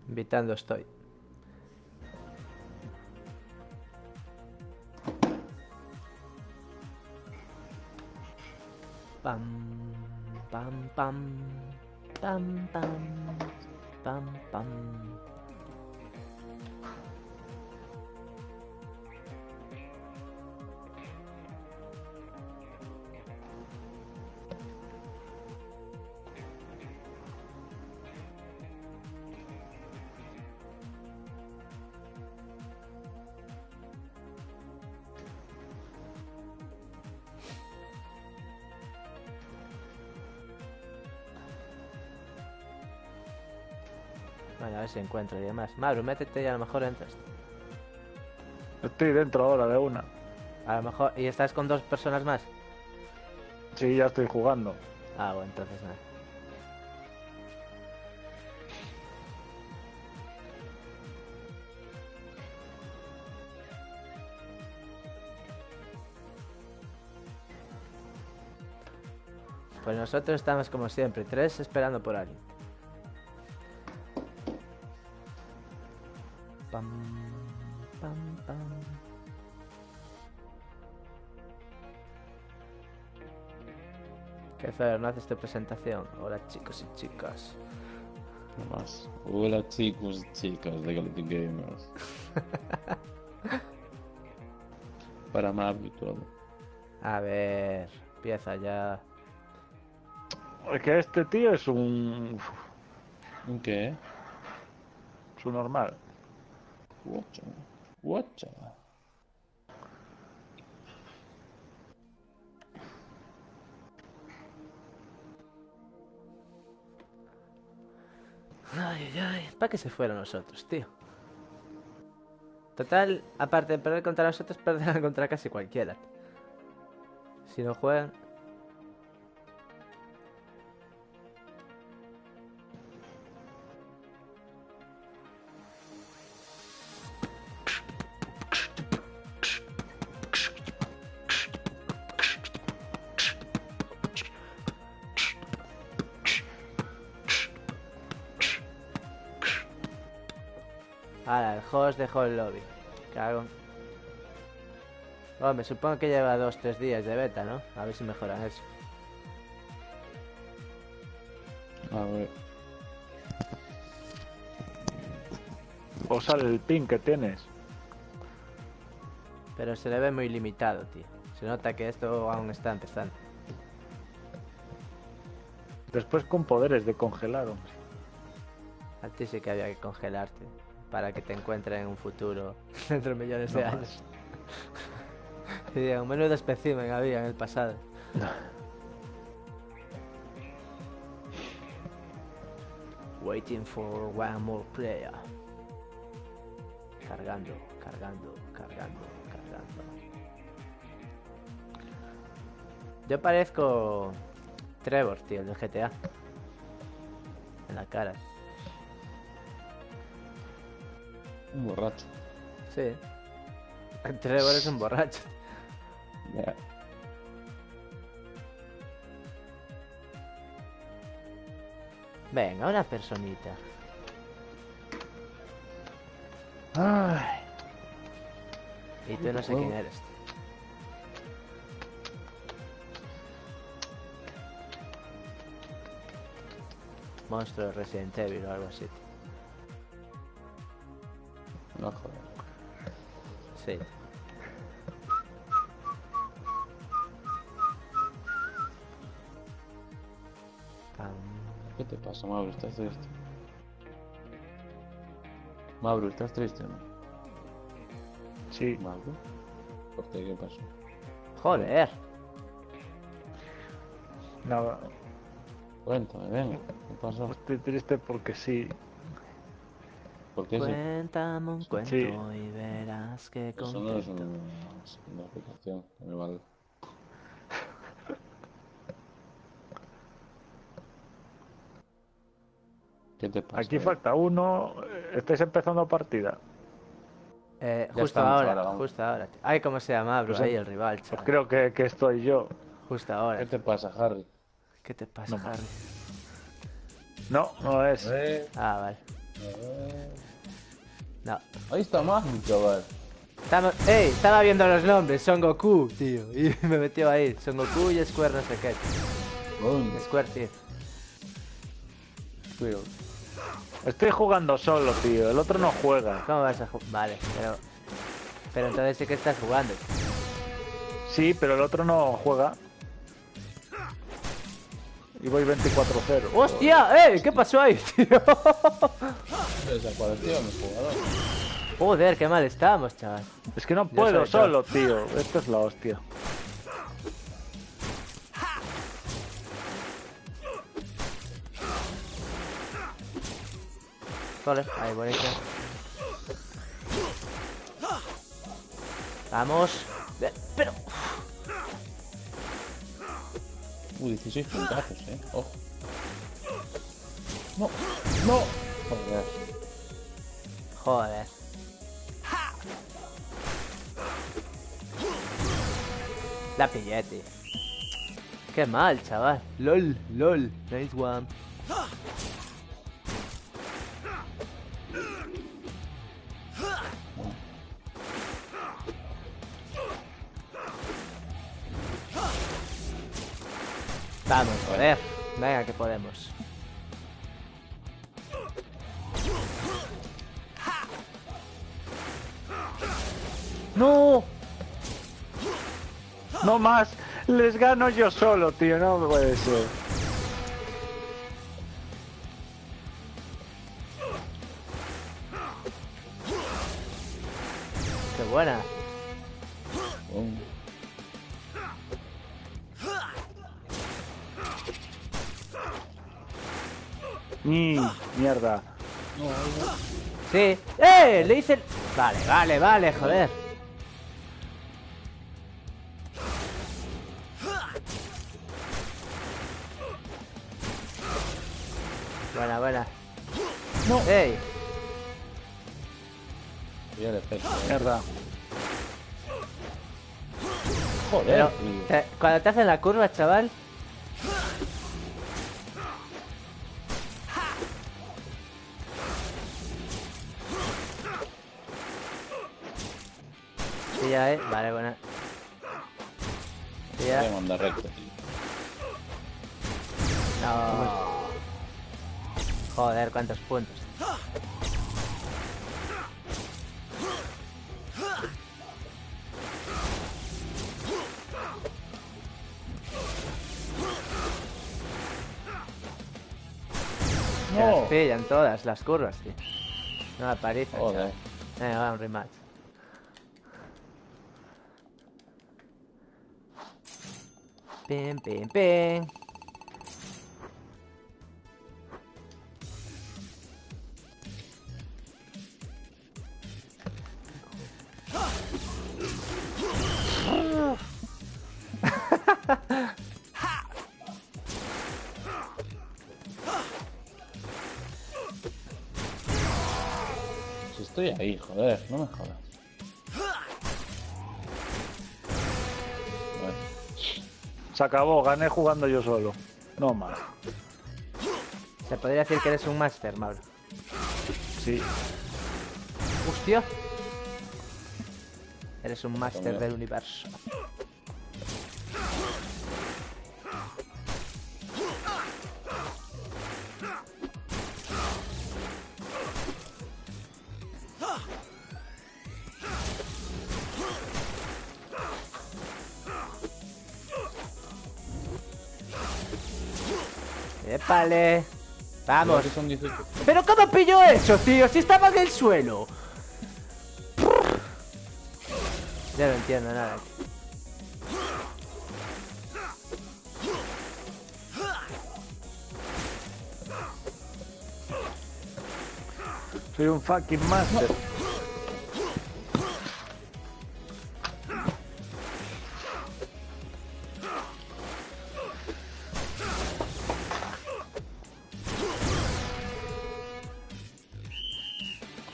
Invitando estoy. Pam, pam, pam, pam, pam, pam, pam. Bueno, a ver si encuentro y demás. Mauro, métete y a lo mejor entras. Estoy dentro ahora de una. A lo mejor... ¿Y estás con 2 personas más? Sí, ya estoy jugando. Ah, bueno, entonces nada. Pues nosotros estamos como siempre, 3 esperando por alguien. Pam, pam, pam. ¿Qué feo, no haces tu presentación? Hola chicos y chicas. Más. Hola chicos y chicas de Galactic Gamers. Para Mav y todo. A ver, empieza ya. Es que este tío es un... ¿Un qué? Es un normal. Guacha. Guacha. Ay, ay, ay. ¿Para qué se fueron nosotros, tío? Total, aparte de perder contra nosotros, perderán contra casi cualquiera. Si no juegan... Ahora, el host dejó el lobby. Cago. Hombre, supongo que lleva 2-3 días de beta, ¿no? A ver si mejoran eso. A ver. O sale el ping que tienes. Pero se le ve muy limitado, tío. Se nota que esto aún está empezando. Después con poderes de congelar, hombre. A ti sí que había que congelarte. Para que te encuentren en un futuro dentro de millones de No años. Y digan, menudo espécimen había en el pasado. Waiting for one more player. Cargando, cargando, cargando, cargando. Yo parezco Trevor, tío, el de GTA. En la cara. Un borracho. Sí. Trevor es un borracho. Ya. Venga, una personita. Ay, Y tú no sé quién eres, tío. Monstruo de Resident Evil o algo así, tío. No joder. Sí. Pam. ¿Qué te pasa, Mauro? ¿Estás triste? Mauro, ¿estás triste o no? sí. Mauro. ¿Por qué? ¿Qué pasó? Joder. Nada. Cuéntame, venga. ¿Qué pasó? Estoy triste porque sí. ¿Por qué sí? Cuéntame un cuento Sí. y verás que Eso no es contento. una aplicación. Me vale. ¿Qué te pasa? Aquí falta uno. Estáis empezando partida. Ya Justo estamos ahora, ahora, vamos. justo ahora. Tío. Ay, cómo se llama, bro, Pues, ahí el rival, pues chaval. creo que estoy yo. Justo ahora. ¿Qué Tío. te pasa, Harry? ¿Qué te pasa, No. Harry? No, no es. Ah, vale. No. Ahí está Magni, chaval. Estaba viendo los nombres. Son Goku, tío. Y me metió ahí. Son Goku y Square no sé qué. Coño. Square, sí. Pero... Estoy jugando solo, tío. El otro no juega. ¿Cómo vas a jugar? Vale, pero entonces sí que estás jugando. Sí, pero el otro no juega. Y voy 24-0. ¡Hostia! ¿Qué pasó ahí, tío? Desapareció mi jugador. Joder, qué mal estamos, chaval. Es que no Yo puedo soy solo, tío. Esto es la hostia. Vale, ahí, bonito. Vamos. Pero... 16 puntazos, ojo. No, no. Joder. Joder. La pillé, tío. Qué mal, chaval. LOL, LOL. Nice one. Vamos, joder. Venga, que podemos. ¡No! No más. Les gano yo solo, tío. No puede ser. ¡Qué buena! Mierda. Sí. Le hice el... Vale, joder. Buena. No. ¡Ey! Ya le pego. Mierda. Joder, Pero tío. cuando te hacen la curva, chaval... Sí, ya, Vale, buena. Sí, ya. Voy a mandar recto, tío. No. Joder, cuántos puntos. Se las pillan todas las curvas, tío. No aparece. Joder. Venga, va, un rematch. Pim. Si estoy ahí, joder, no me jodas. Bueno, Se acabó. Gané jugando yo solo. No más. Se podría decir que eres un máster, Mauro. Sí. Hostia. Eres un máster También. del universo. ¡Épale! Vamos. creo que son 18. ¿Pero cómo pilló eso, tío? Si estaba en el suelo. Ya no entiendo nada. Soy un fucking master.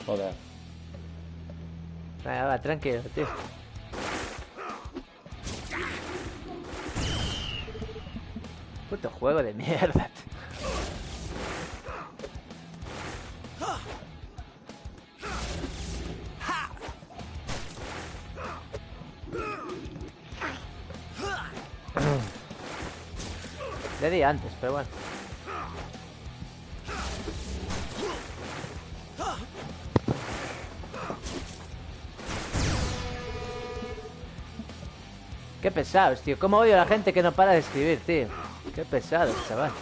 Joder. Venga, va, tranquilo, tío. Puto juego de mierda, tío. te di antes, pero bueno. Qué pesados, tío. Cómo odio a la gente que no para de escribir, tío. Qué pesados, chaval.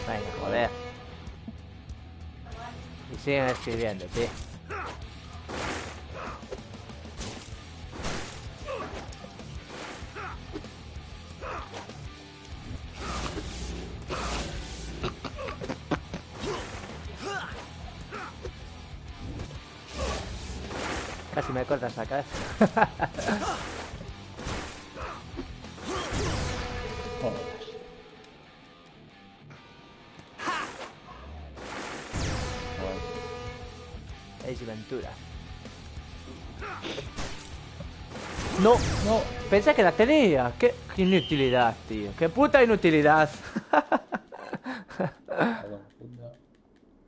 Venga, joder. Y siguen escribiendo, tío. Casi me cortas la cabeza. Joder. Ace Ventura. No, no. Pensé que la tenía. Qué inutilidad, tío. Qué puta inutilidad.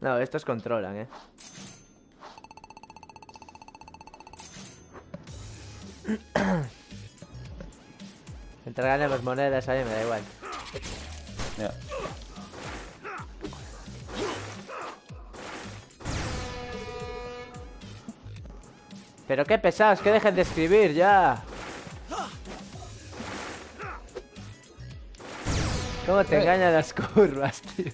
No, estos controlan, Mientras ganemos monedas a mí me da igual. Ya. Pero qué pesados, que dejen de escribir ya. ¿Cómo te engañan las curvas, tío?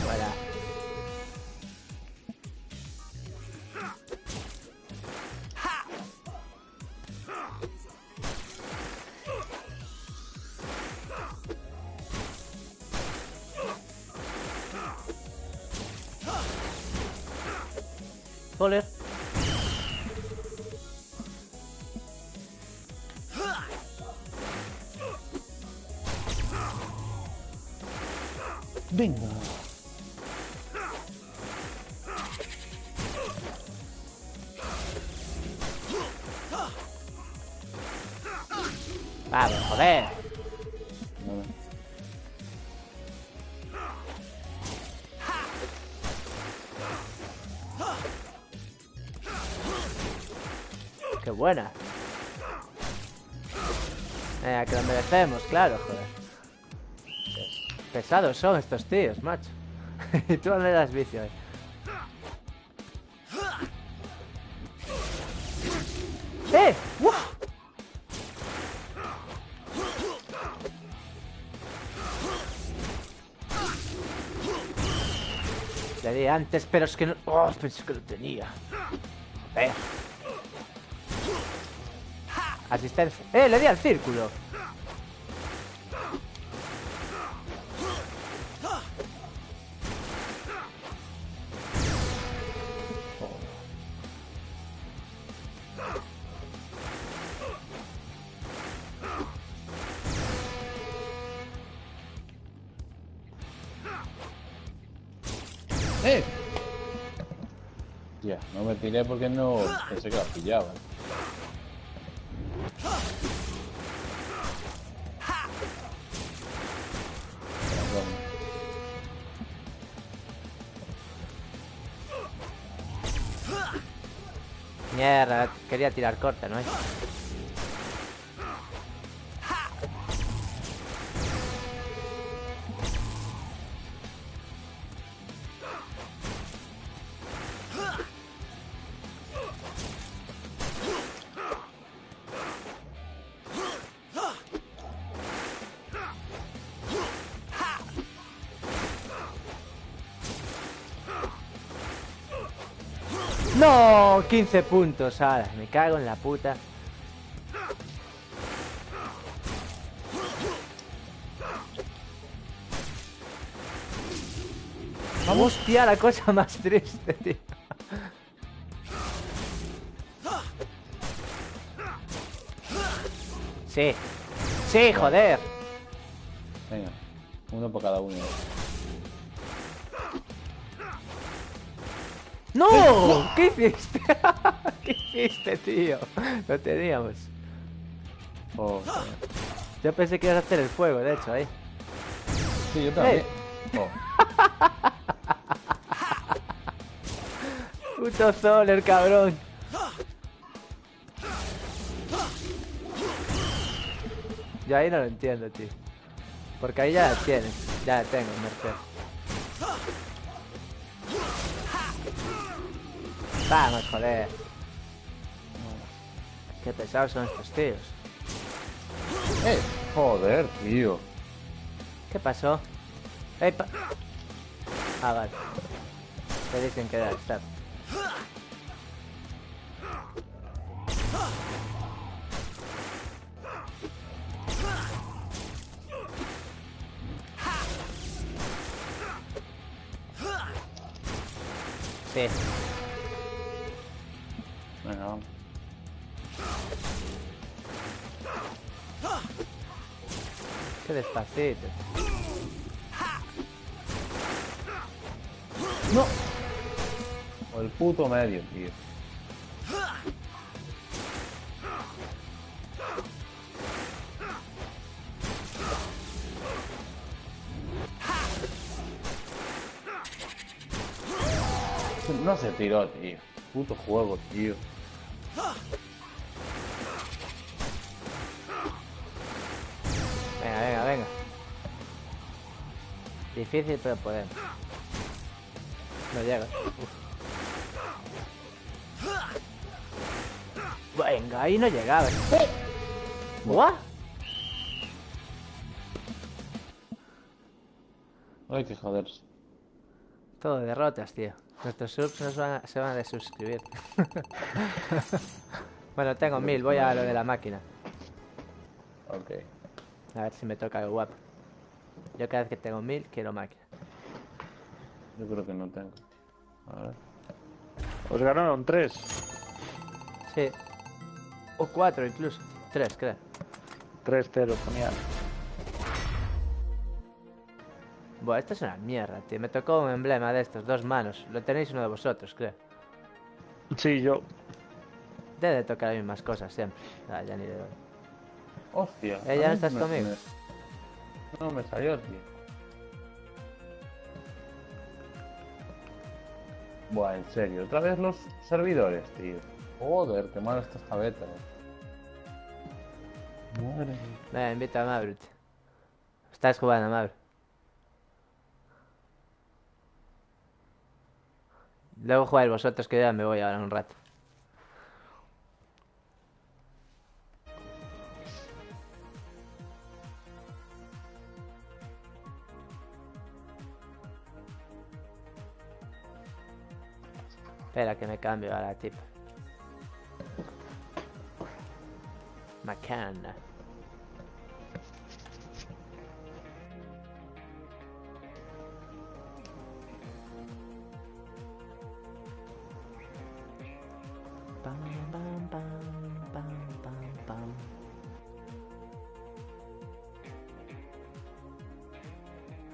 Voilà. Joder. Venga. Vamos, joder. Vale. Qué buena. Que lo merecemos, claro, joder. Pesados son estos tíos, macho. Y tú no le das vicio, ¡Uf! Le di antes, pero es que no... Oh, pensé que lo tenía. Joder. Asistencia. Le di al círculo. Ya, no me tiré porque no pensé que la pillaba. Mierda, quería tirar corta, ¿no? No, 15 puntos, ahora, me cago en la puta. Hostia, la cosa más triste, tío. Sí. Sí, joder. Venga, uno por cada uno. ¡No! ¿Qué hiciste? ¿Qué hiciste, tío? Lo teníamos. Oh, Yo pensé que ibas a hacer el fuego, de hecho, ahí. sí, yo también. Oh, Puto Zoller, cabrón. Yo ahí no lo entiendo, tío. Porque ahí ya la tienes. Ya la tengo, Merced. Vamos, joder. Qué pesados son estos tíos. joder, tío. ¿Qué pasó? ¡Ey, ah, vale. Te dicen que debe estar. Sí. Venga, vamos. Qué despacito. ¡No! O el puto medio, tío. No se tiró, tío. Puto juego, tío. Venga, venga, venga. Difícil, pero podemos. No llega. Venga, ahí no llegaba. ¿What? Hay que joderse. Todo derrotas, tío. Nuestros subs se van a desuscribir. Bueno, tengo 1000, voy a lo de la máquina. Ok. A ver si me toca algo guapo. Yo cada vez que tengo 1000 quiero máquina. Yo creo que no tengo. A ver. Os ganaron 3. Sí. O 4 incluso. 3, creo. 3-0 ponía. Buah, esto es una mierda, tío. Me tocó un emblema de estos, 2 manos. Lo tenéis uno de vosotros, creo. Sí, yo. Debe de tocar las mismas cosas siempre. Ah, ya ni le doy. Hostia. ¿Ya a no mí estás conmigo? No me salió, tío. Buah, en serio. Otra vez los servidores, tío. Joder, qué mal está esta beta. Madre mía. Venga, invita a Mabrut. Estás jugando, Mabrut. Luego jugáis vosotros, que ya me voy ahora un rato. Espera que me cambio a la tip. Macana. Pam, pam, pam, pam, pam, pam.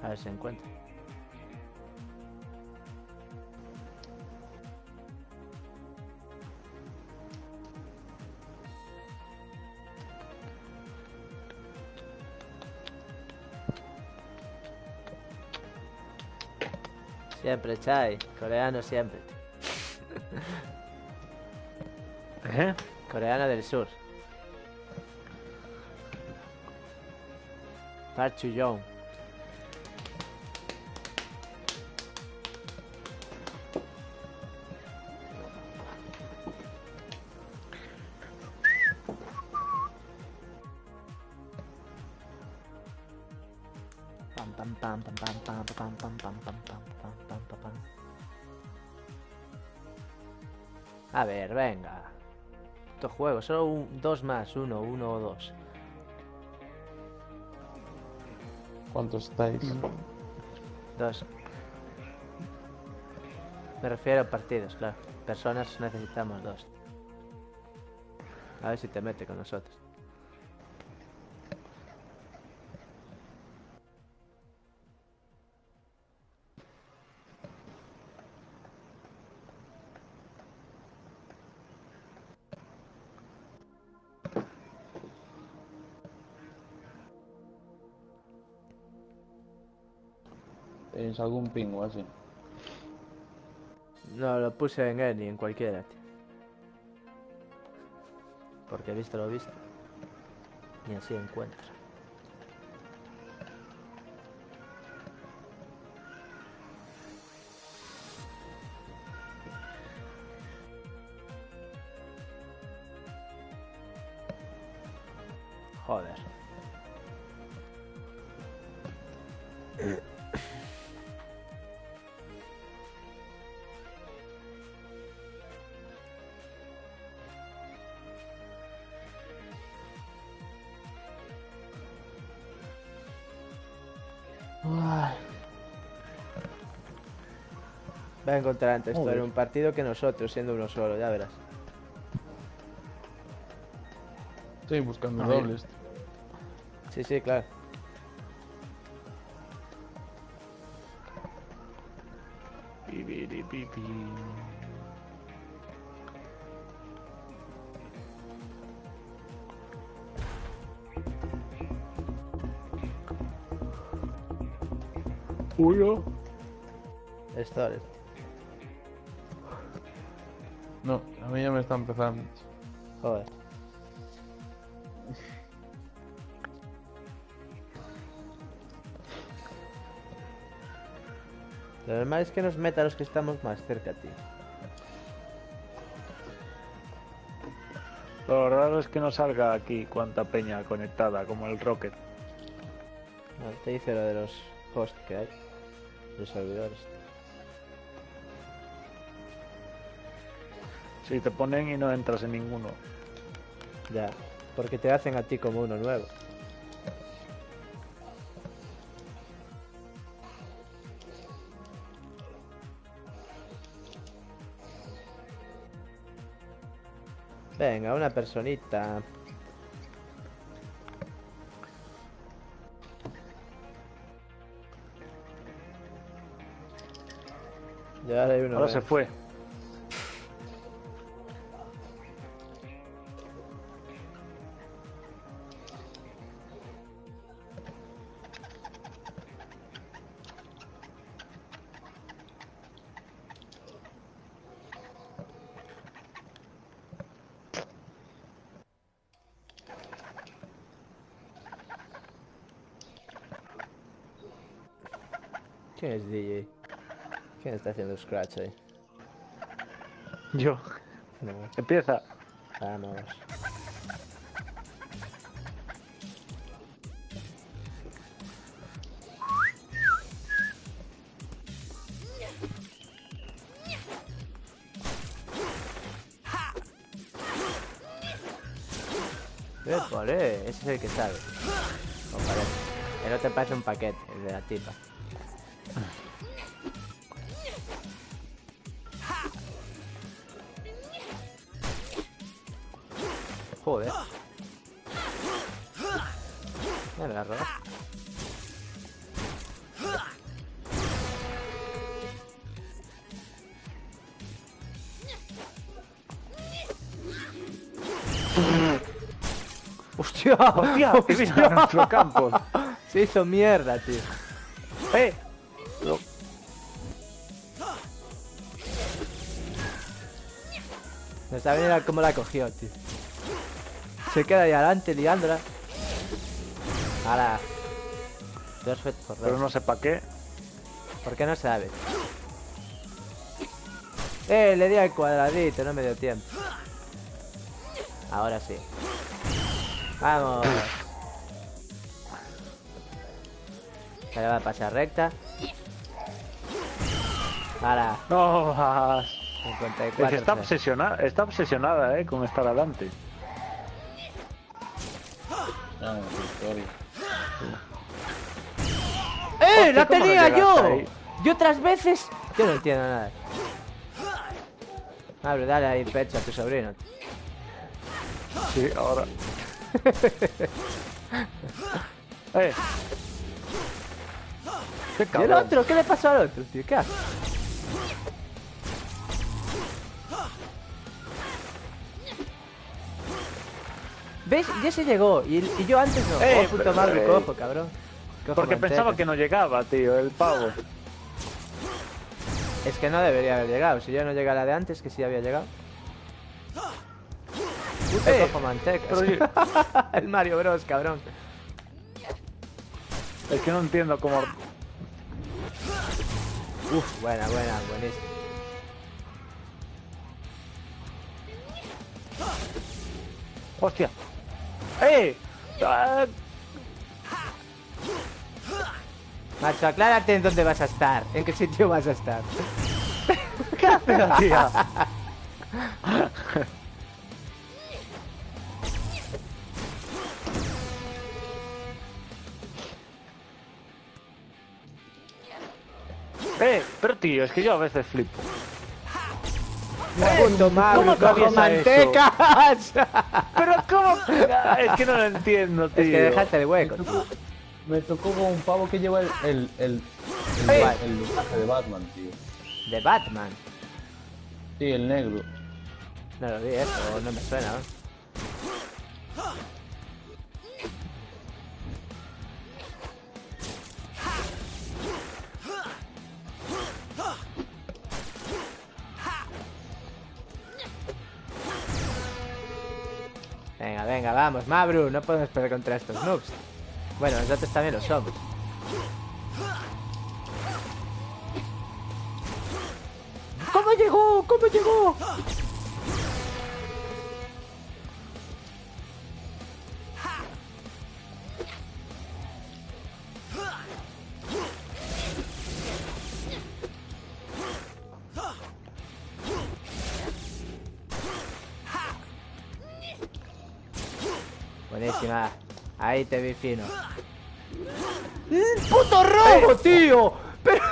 A ver si encuentro. Siempre, Chai. Coreano siempre. ¿Eh? Coreano del sur. Park Chu-young. Pam pam pam pam pam pam pam pam pam pam pam pam pam pam pam. A ver, venga. Estos juegos, solo dos más, uno o dos. ¿Cuántos estáis? Dos. Me refiero a partidos, claro. Personas necesitamos dos. A ver si te mete con nosotros. ¿Tenéis algún ping o así? No, lo puse en Any, en cualquiera, tío. Porque he visto lo visto. Y así encuentro. Joder. Va a encontrar antes tú en un partido que nosotros, siendo uno solo, ya verás. Estoy buscando Ahí. dobles. Sí, sí, claro. Pipiripipi. Uyo. Storage. No, a mí ya me está empezando. Joder. Lo normal es que nos meta a los que estamos más cerca, tío. Lo raro es que no salga aquí cuánta peña conectada, como el Rocket. No, te dice lo de los hosts que hay. Los servidores. Si te ponen y no entras en ninguno. Ya. Porque te hacen a ti como uno nuevo. Venga, una personita. Ya hay uno. Ahora se fue. ¿Quién es DJ? ¿Quién está haciendo scratch ahí? Yo. No, Empieza. vamos. Ese es el que sabe. O parece. El otro parece un paquete, el de la tipa. Joder. Ya me la robas. ¡Hostia! ¡Hostia! ¡Que viene a nuestro campo! Se hizo mierda, tío. ¡Eh! No sabía ni cómo la cogió, tío. Se queda ahí adelante liándola. Ahora. Perfecto, por Pero no sé para qué. ¿Por qué no sabe? Le di al cuadradito, no me dio tiempo. Ahora sí. Vamos. Se le va a pasar recta. Ahora. No más. 54. Es que está obsesionada, con estar adelante. Ah, victoria. Hostia, ¡La ¿cómo no tenía llegaste yo! ahí? Yo otras veces. Yo no entiendo nada. Abre, dale ahí pecho a tu sobrino. Sí, ahora. ¡Eh! ¡Qué ¿Y el cabrón! otro? ¿Qué le pasó al otro, tío? ¿Qué hace? ¿Ves? Ya se llegó. Y yo antes no. Oh, puto pero, madre, cojo, cabrón. Cojo Porque manteca. pensaba que no llegaba, tío, el pavo. Es que no debería haber llegado. Si yo no llegara de antes, que sí había llegado. Puto cojo mantecas. pero El Mario Bros, cabrón. es que no entiendo cómo... Uf, buena, buenísimo. ¡Hostia! ¡Eh! Ah, Macho, aclárate en dónde vas a estar. ¿En qué sitio vas a estar? ¿Qué hace la tía? Pero tío, es que yo a veces flipo. Puto Mario, ¿cómo cojo atraviesa mantecas. Pero ¿cómo? Es que no lo entiendo, tío. Es que dejaste el hueco. Me tocó con un pavo que lleva el traje de Batman, tío. De Batman. Sí, el negro. No lo vi eso, no me suena, ¿no? Venga, venga, vamos, Mabru, no podemos perder contra estos noobs. Bueno, nosotros también lo somos. ¿Cómo llegó? ¿Cómo llegó? Buenísima. Ahí te vi fino. ¡Puto robo, tío! Pero...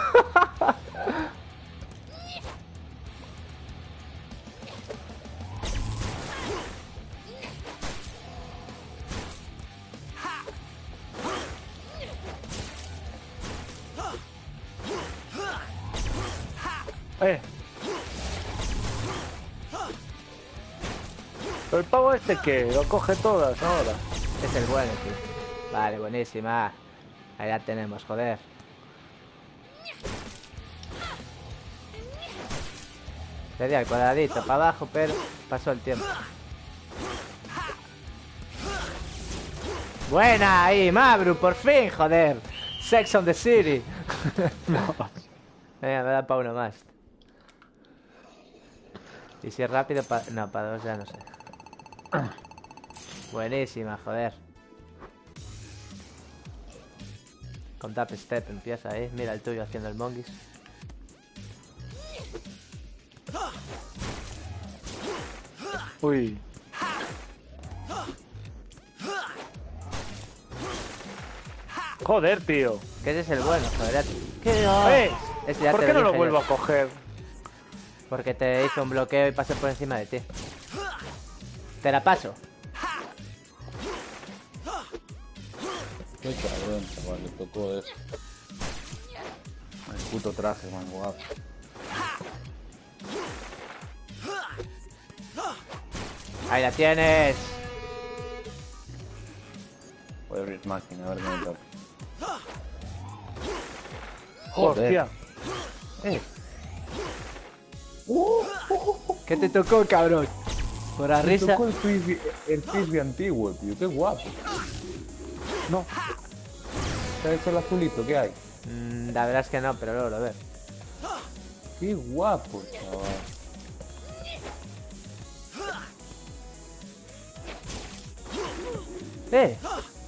Pero el pavo este que lo coge todas ahora. Es el bueno, tío. Vale, buenísima. Ahí la tenemos, joder. Le di al cuadradito para abajo, pero pasó el tiempo. Buena, ahí, Mabru, por fin, joder. Sex on the City. Venga, me da para uno más. Y si es rápido, no, para dos ya no sé. Buenísima, joder. Con tap step empieza ahí. Mira el tuyo haciendo el mongoose. Uy. Joder, tío. Que ese es el bueno, joder. ¿Qué? Ese ya ¿Por te qué no lo dije vuelvo yo. a coger? Porque te hizo un bloqueo y pasé por encima de ti. Te la paso. Qué cabrón, chaval, le tocó eso. El puto traje, man, guapo. Ahí la tienes. Voy a abrir máquina, a ver qué me toca. Hostia. ¿Qué te tocó, cabrón? Por la Me risa. tocó el frisbee antiguo, tío, qué guapo. No. ¿Sabes el azulito que hay? La verdad es que no, pero luego lo veo. Qué guapo, chaval.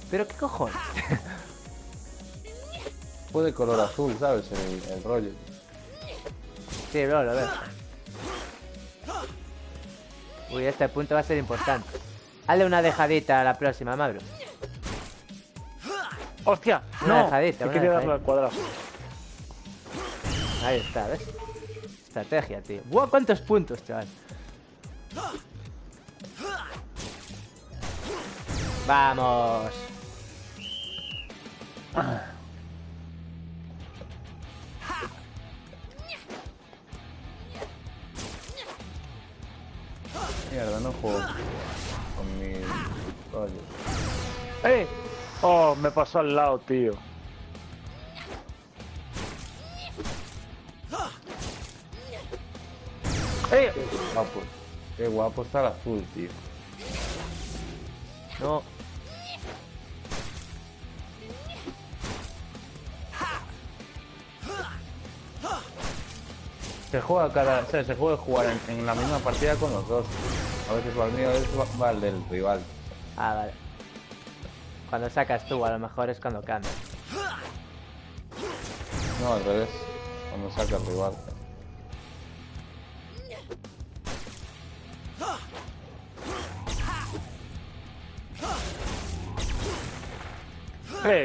¿Pero qué cojones? Fue de color azul, ¿sabes? El rollo. Sí, luego lo veo. Uy, este punto va a ser importante. Hazle una dejadita a la próxima, Mabro. Hostia. Una No. dejadita, Yo una quería dejadita. darle al cuadrado. Ahí está, ¿ves? Estrategia, tío. ¡Buah, cuántos puntos, chaval! ¡Vamos! Mierda, no juego con mi rollo. Oh, me pasó al lado, tío. ¡Eh! Guapo. Qué guapo está el azul, tío. No. Se juega cada. O sea, se puede jugar en la misma partida con los dos. A veces va el mío, a veces va el del rival. Ah, vale. Cuando sacas tú, a lo mejor es cuando cambia. No, al revés. Cuando saca el rival.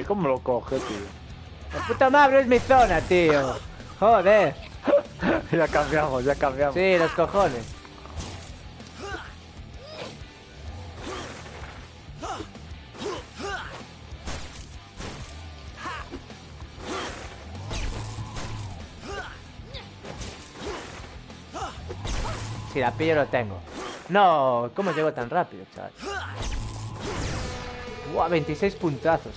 ¿Cómo lo coge, tío? ¡La puta madre es mi zona, tío! ¡Joder! Ya cambiamos, ya cambiamos. Sí, los cojones. Si la pillo lo tengo. No, ¿cómo llego tan rápido, chaval? Buah, 26 puntazos.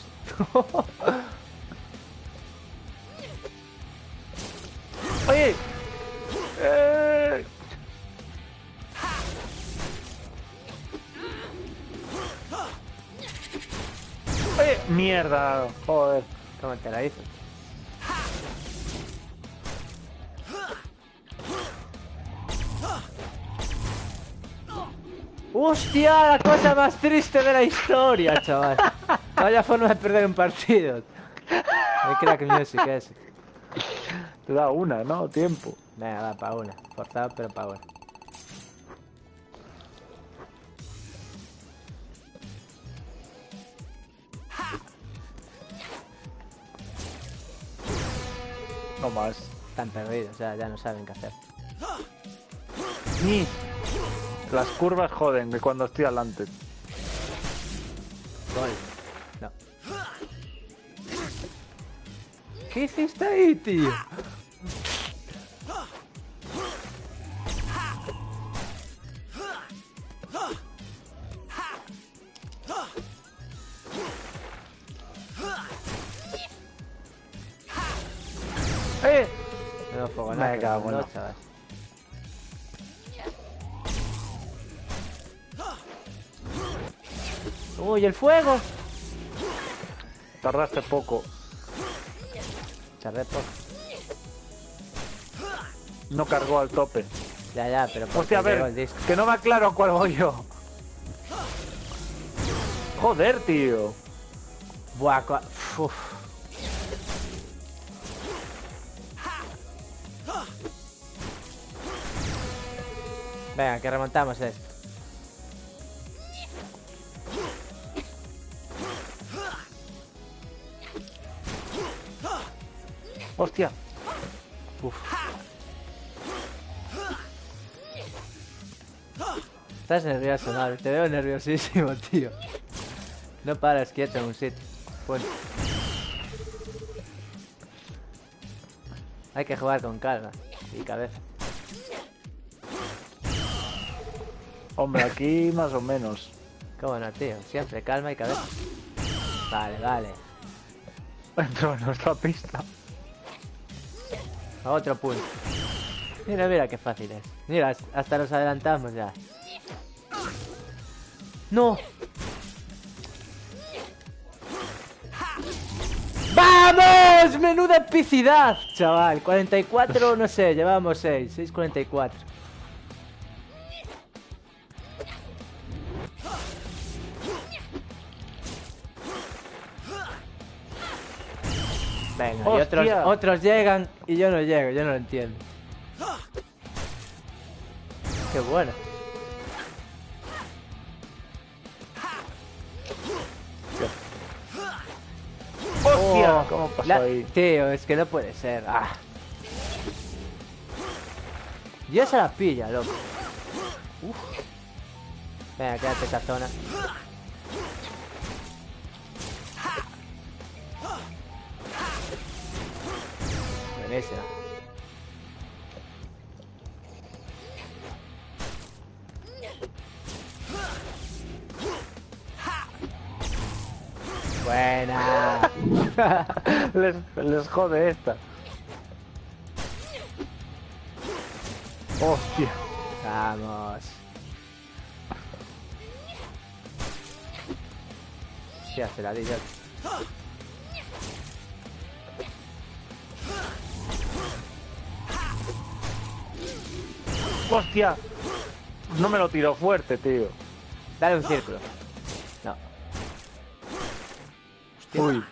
¡Oye! ¡Oye! ¡Mierda! Joder. ¿Cómo te la hizo? ¡Hostia! La cosa más triste de la historia, chaval. Vaya forma de perder un partido. El crack music ese. Te da una, ¿no? Tiempo. Venga, va, pa' una. Forzado, pero pa' una. No más. Están perdidos, ya no saben qué hacer. Ni. Las curvas joden de cuando estoy adelante. Gol. No. ¿Qué hiciste ahí, tío? ¡Eh! No, fogonazo, Me cago en no, la- chaval. ¡Uy, el fuego! Tardaste poco. Tardé poco. No cargó al tope. Ya, pero porque Hostia, a llegó ver, el disco. que no me aclaro cuál voy yo. Joder, tío. Buah, uf. Venga, que remontamos esto. Hostia. Uf. Estás nervioso, ¿no? Te veo nerviosísimo, tío. No paras quieto en un sitio. Punto. Hay que jugar con calma y cabeza. Hombre, aquí más o menos. ¿Cómo no, tío? Siempre calma y cabeza. Vale. Dentro de nuestra pista. A otro punto. Mira qué fácil es. Mira, hasta nos adelantamos ya. ¡No! ¡Vamos! ¡Menuda epicidad, chaval! 44, no sé, llevamos 6. 6:44. Venga, y ¡Hostia! otros llegan y yo no llego, yo no lo entiendo. Qué bueno. ¡Hostia! Oh, ¿Cómo pasó ahí? Tío, es que no puede ser. Ah. Ya se la pilla, loco. Uf. Venga, quédate esa zona. Buenísima. Buena. les jode esta. Hostia. Vamos. Hostia, se la di yo. ¡Hostia! No me lo tiró fuerte, tío. Dale un círculo. No. Hostia. Uy.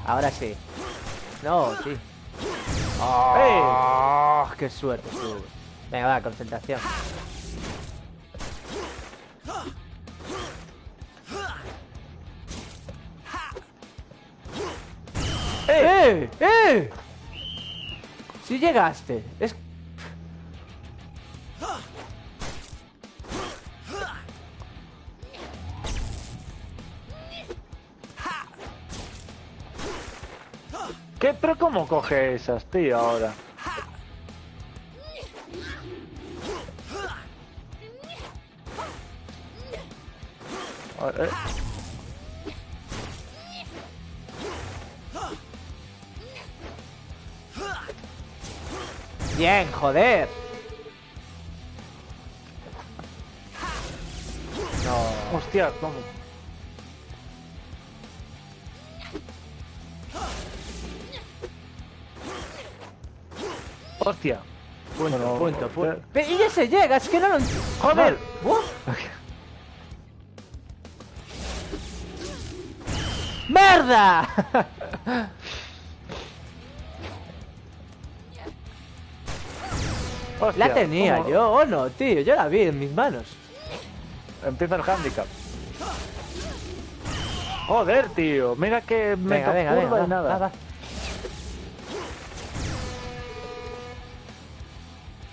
Ahora sí. No, sí. ¡Oh! ¡Qué suerte tú! Venga, va, concentración. ¡Eh! ¡Eh! ¡Sí llegaste! Es... ¿Qué? ¿Pero cómo coge esas, tío, ahora? A ver, ¡Bien, joder! No. Hostia, ¿cómo? Hostia. Punto, Bueno, punto, punto. Y ya se llega, es que no lo entiendo. ¡Joder! ¡Merda! Hostia, La tenía ¿cómo? yo, ¿o no, tío? Yo la vi en mis manos. Empieza el handicap. Joder, tío. Mira que me Venga, venga, curva venga, y nada. va, va.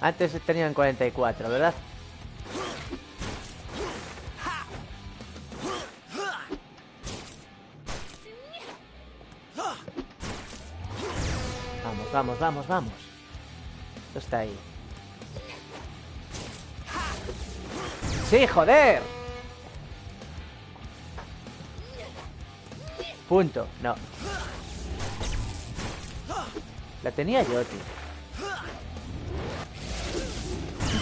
Antes tenían 44, ¿verdad? Vamos, vamos, vamos, vamos. Esto está ahí. ¡Sí, joder! Punto, no. La tenía yo, tío.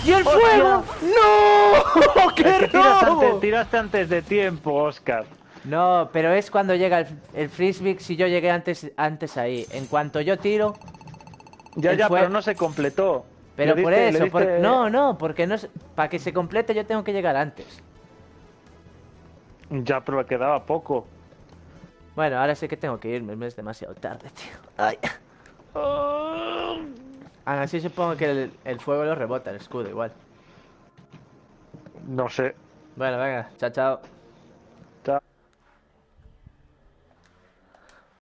¡Y el ¡Hostia! fuego! ¡No! ¡Qué Es que robo! tiraste antes de tiempo, Oscar. No, pero es cuando llega el frisbee. Si yo llegué antes ahí. En cuanto yo tiro. Ya, El ya, fue- pero no se completó. Pero Le por diste- eso. le diste- No, porque no. Para que se complete yo tengo que llegar antes. Ya, pero le quedaba poco. Bueno, ahora sí que tengo que irme. Es demasiado tarde, tío. Ay. Aún así supongo que el fuego lo rebota, el escudo igual. No sé. Bueno, venga. Chao, chao.